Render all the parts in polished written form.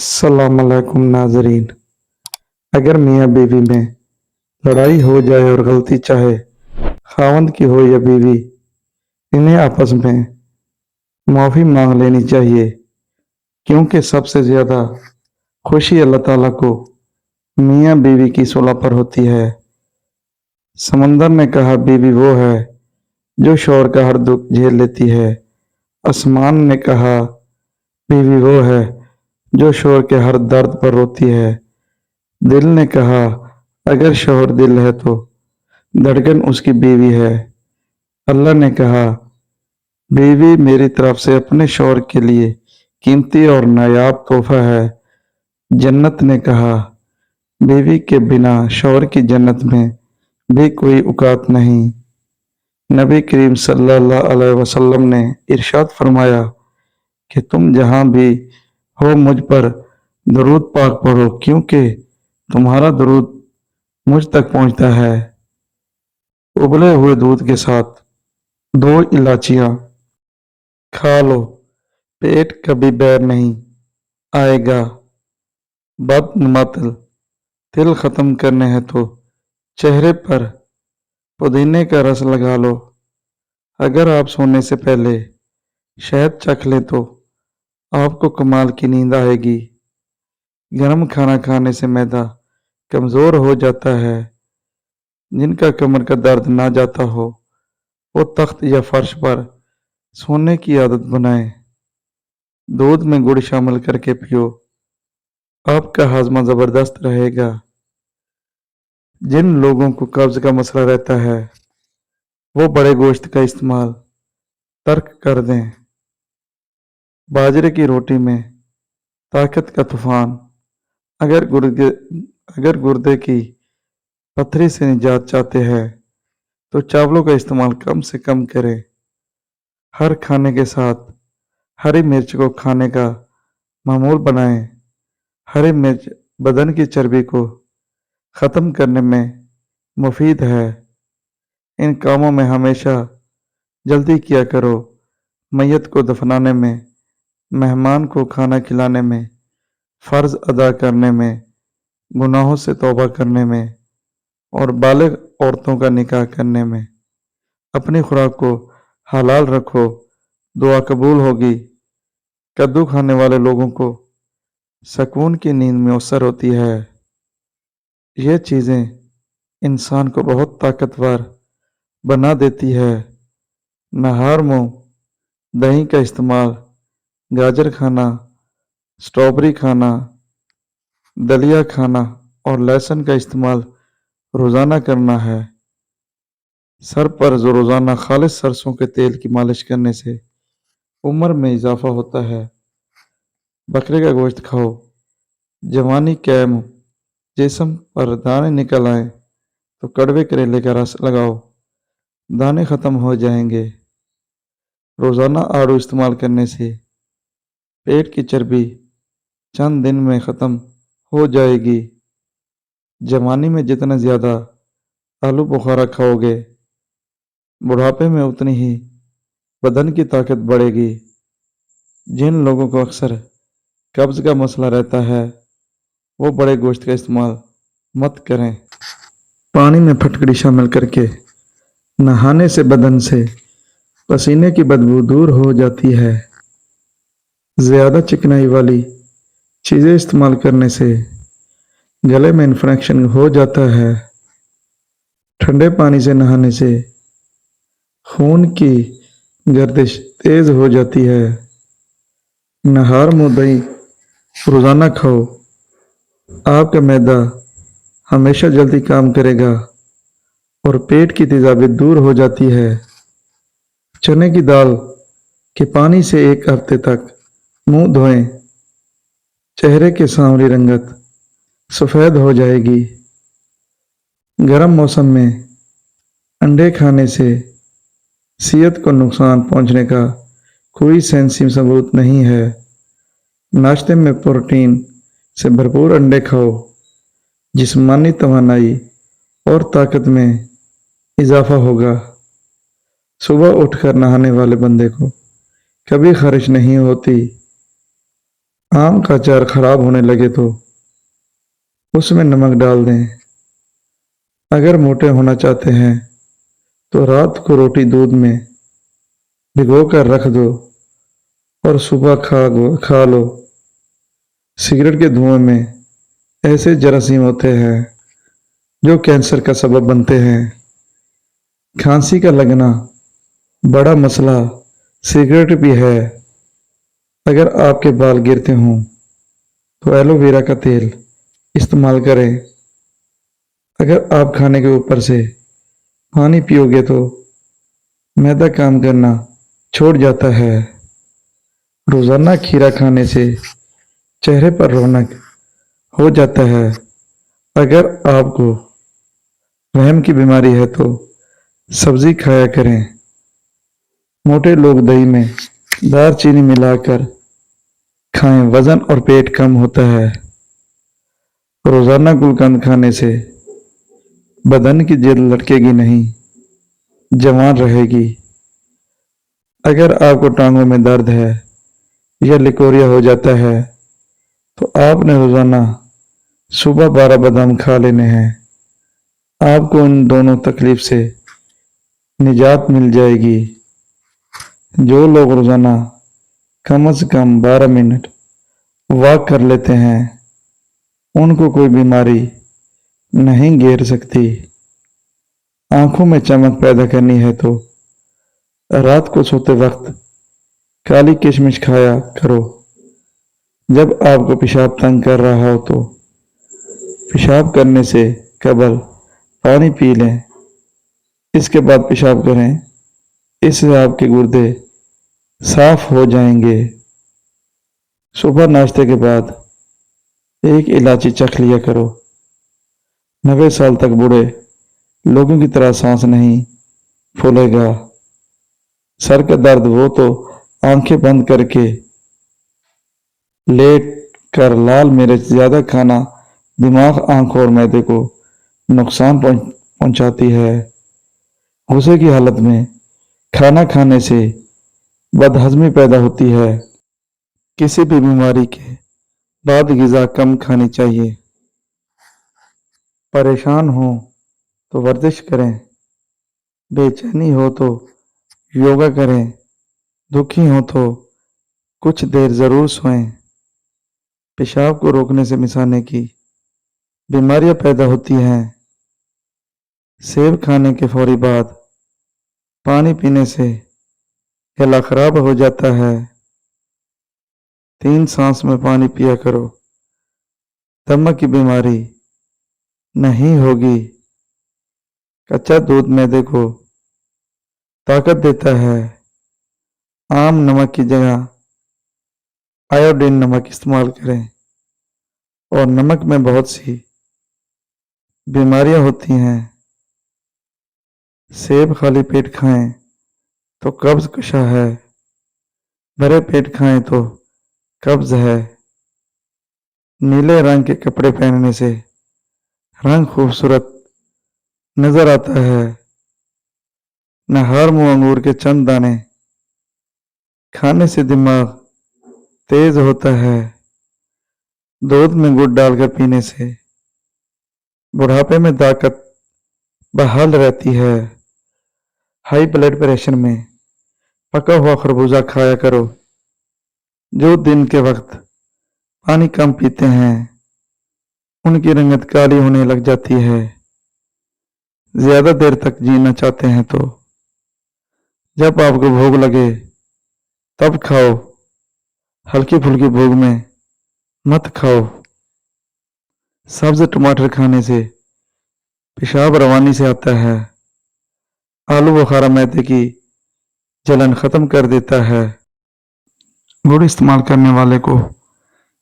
अस्सलाम वालेकुम नाजरीन। अगर मियाँ बीवी में लड़ाई हो जाए और गलती चाहे खावंद की हो या बीवी, इन्हें आपस में माफ़ी मांग लेनी चाहिए, क्योंकि सबसे ज़्यादा खुशी अल्लाह ताला को मियाँ बीवी की सुलह पर होती है। समंदर ने कहा, बीवी वो है जो शौहर का हर दुख झेल लेती है। आसमान ने कहा, बीवी वो है जो शौहर के हर दर्द पर रोती है। दिल ने कहा, अगर शौहर दिल है तो धड़कन उसकी बीवी है। अल्लाह ने कहा, बीवी मेरी तरफ से अपने शौहर के लिए कीमती और नायाब तोहफा है। जन्नत ने कहा, बीवी के बिना शौहर की जन्नत में भी कोई औकात नहीं। नबी करीम सल्लल्लाहु अलैहि वसल्लम ने इरशाद फरमाया कि तुम जहां भी हो मुझ पर दरूद पाक पढ़ो, क्योंकि तुम्हारा दरूद मुझ तक पहुंचता है। उबले हुए दूध के साथ 2 इलायचियां खा लो, पेट कभी बैर नहीं आएगा। बदनमतल तिल खत्म करने हैं तो चेहरे पर पुदीने का रस लगा लो। अगर आप सोने से पहले शहद चख लें तो आपको कमाल की नींद आएगी। गर्म खाना खाने से मैदा कमज़ोर हो जाता है। जिनका कमर का दर्द ना जाता हो वो तख्त या फर्श पर सोने की आदत बनाएं। दूध में गुड़ शामिल करके पियो, आपका हाजमा ज़बरदस्त रहेगा। जिन लोगों को कब्ज का मसला रहता है वो बड़े गोश्त का इस्तेमाल तर्क कर दें। बाजरे की रोटी में ताकत का तूफान। अगर गुर्दे की पथरी से निजात चाहते हैं तो चावलों का इस्तेमाल कम से कम करें। हर खाने के साथ हरी मिर्च को खाने का मामूल बनाएं। हरी मिर्च बदन की चर्बी को ख़त्म करने में मुफीद है। इन कामों में हमेशा जल्दी किया करो। मैयत को दफनाने में, मेहमान को खाना खिलाने में, फ़र्ज अदा करने में, गुनाहों से तौबा करने में और बालिग औरतों का निकाह करने में। अपनी खुराक को हलाल रखो, दुआ कबूल होगी। कद्दू खाने वाले लोगों को सुकून की नींद मुयस्सर होती है। ये चीज़ें इंसान को बहुत ताकतवर बना देती है। नहार मुंह दही का इस्तेमाल, गाजर खाना, स्ट्रॉबेरी खाना, दलिया खाना और लहसुन का इस्तेमाल रोज़ाना करना है। सर पर रोज़ाना खालिस सरसों के तेल की मालिश करने से उम्र में इजाफा होता है। बकरे का गोश्त खाओ, जवानी कैम, जिस्म पर दाने निकल आए तो कड़वे करेले का रस लगाओ, दाने ख़त्म हो जाएंगे। रोज़ाना आड़ू इस्तेमाल करने से पेट की चर्बी चंद दिन में ख़त्म हो जाएगी। जवानी में जितना ज़्यादा आलू बुखारा खाओगे, बुढ़ापे में उतनी ही बदन की ताकत बढ़ेगी। जिन लोगों को अक्सर कब्ज़ का मसला रहता है वो बड़े गोश्त का इस्तेमाल मत करें। पानी में फटकड़ी शामिल करके नहाने से बदन से पसीने की बदबू दूर हो जाती है। ज़्यादा चिकनाई वाली चीज़ें इस्तेमाल करने से गले में इन्फेक्शन हो जाता है। ठंडे पानी से नहाने से खून की गर्दिश तेज़ हो जाती है। नहार मुंह दही रोज़ाना खाओ, आपका मैदा हमेशा जल्दी काम करेगा और पेट की तेजाबी दूर हो जाती है। चने की दाल के पानी से 1 हफ्ते तक मुंह धोएं, चेहरे की सांवली रंगत सफ़ेद हो जाएगी। गर्म मौसम में अंडे खाने से सेहत को नुकसान पहुंचने का कोई साइंसी सबूत नहीं है। नाश्ते में प्रोटीन से भरपूर अंडे खाओ, जिस्मानी तवानाई और ताकत में इजाफा होगा। सुबह उठकर नहाने वाले बंदे को कभी ख़ारिश नहीं होती। आम का अचार खराब होने लगे तो उसमें नमक डाल दें। अगर मोटे होना चाहते हैं तो रात को रोटी दूध में भिगो कर रख दो और सुबह खा लो। सिगरेट के धुएं में ऐसे जरासीम होते हैं जो कैंसर का सबब बनते हैं। खांसी का लगना बड़ा मसला सिगरेट भी है। अगर आपके बाल गिरते हों तो एलोवेरा का तेल इस्तेमाल करें। अगर आप खाने के ऊपर से पानी पियोगे तो मैदा काम करना छोड़ जाता है। रोजाना खीरा खाने से चेहरे पर रौनक हो जाता है। अगर आपको रहम की बीमारी है तो सब्जी खाया करें। मोटे लोग दही में दालचीनी मिलाकर खाएं, वजन और पेट कम होता है। रोजाना गुलकंद खाने से बदन की जिल्द लटकेगी नहीं, जवान रहेगी। अगर आपको टांगों में दर्द है या लिकोरिया हो जाता है तो आपने रोजाना सुबह 12 बादाम खा लेने हैं। आपको इन दोनों तकलीफ से निजात मिल जाएगी। जो लोग रोजाना कम से कम 12 मिनट वॉक कर लेते हैं उनको कोई बीमारी नहीं घेर सकती। आंखों में चमक पैदा करनी है तो रात को सोते वक्त काली किशमिश खाया करो। जब आपको पेशाब तंग कर रहा हो तो पेशाब करने से कबल पानी पी लें, इसके बाद पेशाब करें। इससे आपके गुर्दे साफ हो जाएंगे। सुबह नाश्ते के बाद एक इलायची चख लिया करो। 90 साल तक बूढ़े लोगों की तरह सांस नहीं फूलेगा। सर का दर्द वो तो आंखें बंद करके लेट कर लाल मिर्च ज्यादा खाना दिमाग, आंखों और मैदे को नुकसान पहुंचाती है। गुस्से की हालत में खाना खाने से बदहजमी पैदा होती है। किसी भी बीमारी के बाद ग़िज़ा कम खानी चाहिए। परेशान हो तो वर्जिश करें, बेचैनी हो तो योगा करें, दुखी हो तो कुछ देर ज़रूर सोएं। पेशाब को रोकने से मिसाने की बीमारियां पैदा होती हैं। सेब खाने के फौरी बाद पानी पीने से गला खराब हो जाता है। 3 सांस में पानी पिया करो, दमा की बीमारी नहीं होगी। कच्चा दूध मैदे को ताकत देता है। आम नमक की जगह आयोडीन नमक इस्तेमाल करें। और नमक में बहुत सी बीमारियां होती हैं। सेब खाली पेट खाएं तो कब्ज कशा है, भरे पेट खाएं तो कब्ज है। नीले रंग के कपड़े पहनने से रंग खूबसूरत नजर आता है। नहर मुंह अंगूर के चंद दाने खाने से दिमाग तेज होता है। दूध में गुड़ डालकर पीने से बुढ़ापे में ताकत बहाल रहती है। हाई ब्लड प्रेशर में पका हुआ खरबूजा खाया करो। जो दिन के वक्त पानी कम पीते हैं उनकी रंगत काली होने लग जाती है। ज्यादा देर तक जीना चाहते हैं तो जब आपको भूख लगे तब खाओ, हल्की फुल्की भूख में मत खाओ। सब्ज टमाटर खाने से पेशाब रवानी से आता है। आलू बुखारा मैदे की जलन खत्म कर देता है। गुड़ इस्तेमाल करने वाले को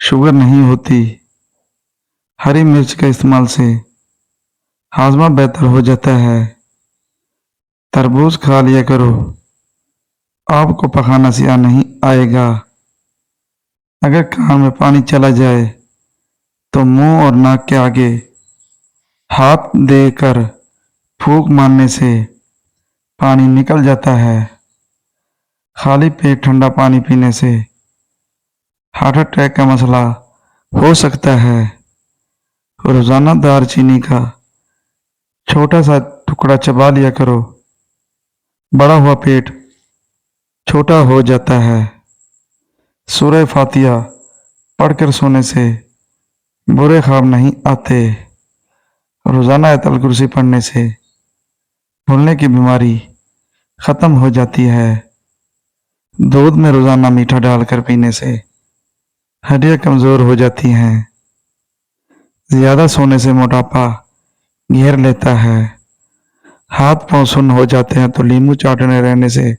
शुगर नहीं होती। हरी मिर्च के इस्तेमाल से हाजमा बेहतर हो जाता है। तरबूज खा लिया करो, आपको पकाना सिया नहीं आएगा। अगर कान में पानी चला जाए तो मुंह और नाक के आगे हाथ देकर फूंक मारने से पानी निकल जाता है। खाली पेट ठंडा पानी पीने से हार्ट अटैक का मसला हो सकता है। रोजाना दालचीनी का छोटा सा टुकड़ा चबा लिया करो, बड़ा हुआ पेट छोटा हो जाता है। सूरह फातिहा पढ़कर सोने से बुरे ख्वाब नहीं आते। रोजाना आयतल कुर्सी पढ़ने से भूलने की बीमारी खत्म हो जाती है। दूध में रोजाना मीठा डालकर पीने से हड्डियां कमजोर हो जाती हैं। ज्यादा सोने से मोटापा घेर लेता है। हाथ पांव सुन्न हो जाते हैं तो नींबू चाटने रहने से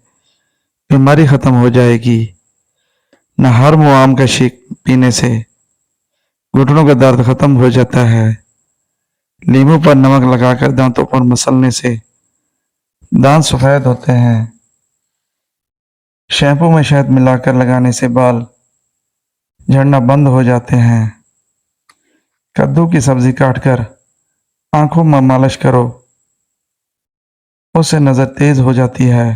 बीमारी खत्म हो जाएगी। नहर व आम का शेक पीने से घुटनों का दर्द खत्म हो जाता है। नींबू पर नमक लगाकर दांतों पर मसलने से दांत सफेद होते हैं। शैम्पू में शहद मिलाकर लगाने से बाल झड़ना बंद हो जाते हैं। कद्दू की सब्जी काटकर आंखों में मालिश करो, उससे नजर तेज हो जाती है।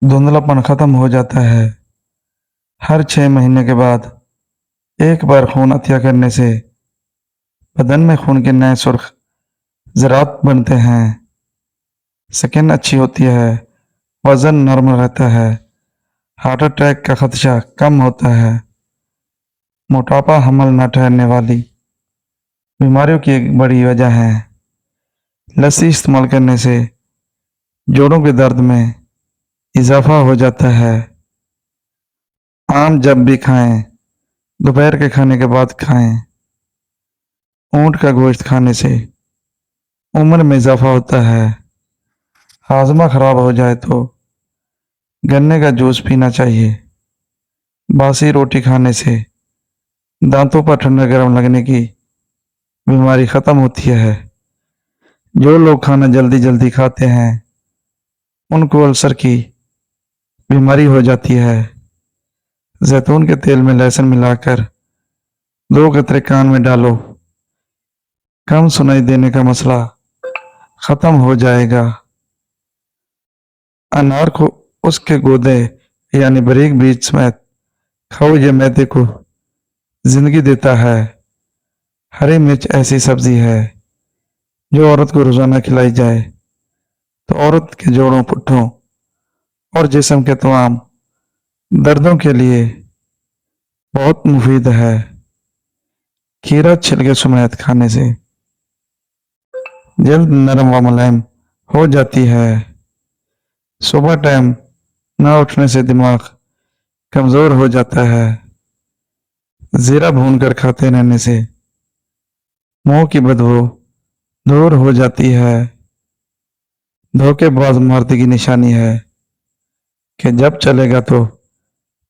धुंधलापन खत्म हो जाता है। हर 6 महीने के बाद एक बार खून अतिया करने से बदन में खून के नए सुर्ख ज़रात बनते हैं। स्किन अच्छी होती है, वजन नरम रहता है, हार्ट अटैक का खदशा कम होता है। मोटापा हमल न ठहरने वाली बीमारियों की एक बड़ी वजह है। लस्सी इस्तेमाल करने से जोड़ों के दर्द में इजाफा हो जाता है। आम जब भी खाएं, दोपहर के खाने के बाद खाएं। ऊंट का गोश्त खाने से उम्र में इजाफा होता है। हाजमा खराब हो जाए तो गन्ने का जूस पीना चाहिए। बासी रोटी खाने से दांतों पर ठंडा गर्म लगने की बीमारी खत्म होती है। जो लोग खाना जल्दी जल्दी खाते हैं उनको अल्सर की बीमारी हो जाती है। जैतून के तेल में लहसुन मिलाकर 2 कतरे कान में डालो, कम सुनाई देने का मसला खत्म हो जाएगा। अनार को उसके गूदे यानी बारीक बीज समेत खाओ, ये मैदे को जिंदगी देता है। हरी मिर्च ऐसी सब्जी है जो औरत को रोजाना खिलाई जाए तो औरत के जोड़ों, पुट्ठों और जिस्म के तमाम दर्दों के लिए बहुत मुफीद है। खीरा छिलके समेत खाने से जल्द नरम व मुलायम हो जाती है। सुबह टाइम न उठने से दिमाग कमजोर हो जाता है। जीरा भूनकर खाते रहने से मुंह की बदबू दूर हो जाती है। धोखेबाज मर्द की निशानी है कि जब चलेगा तो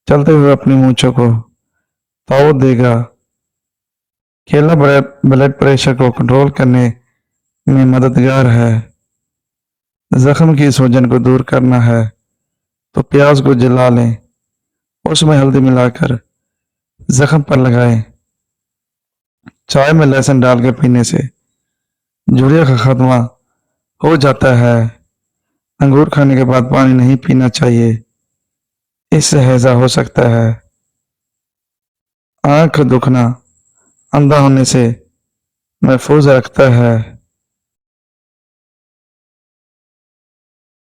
चलते हुए अपनी मूंछों को ताव देगा। केला ब्लड प्रेशर को कंट्रोल करने में मददगार है। जख्म की सूजन को दूर करना है तो प्याज को जला लें, उसमें हल्दी मिलाकर जख्म पर लगाएं। चाय में लहसुन डालकर पीने से झुर्रियों का खात्मा हो जाता है। अंगूर खाने के बाद पानी नहीं पीना चाहिए, इससे हैजा हो सकता है। आंख दुखना अंधा होने से महफूज रखता है।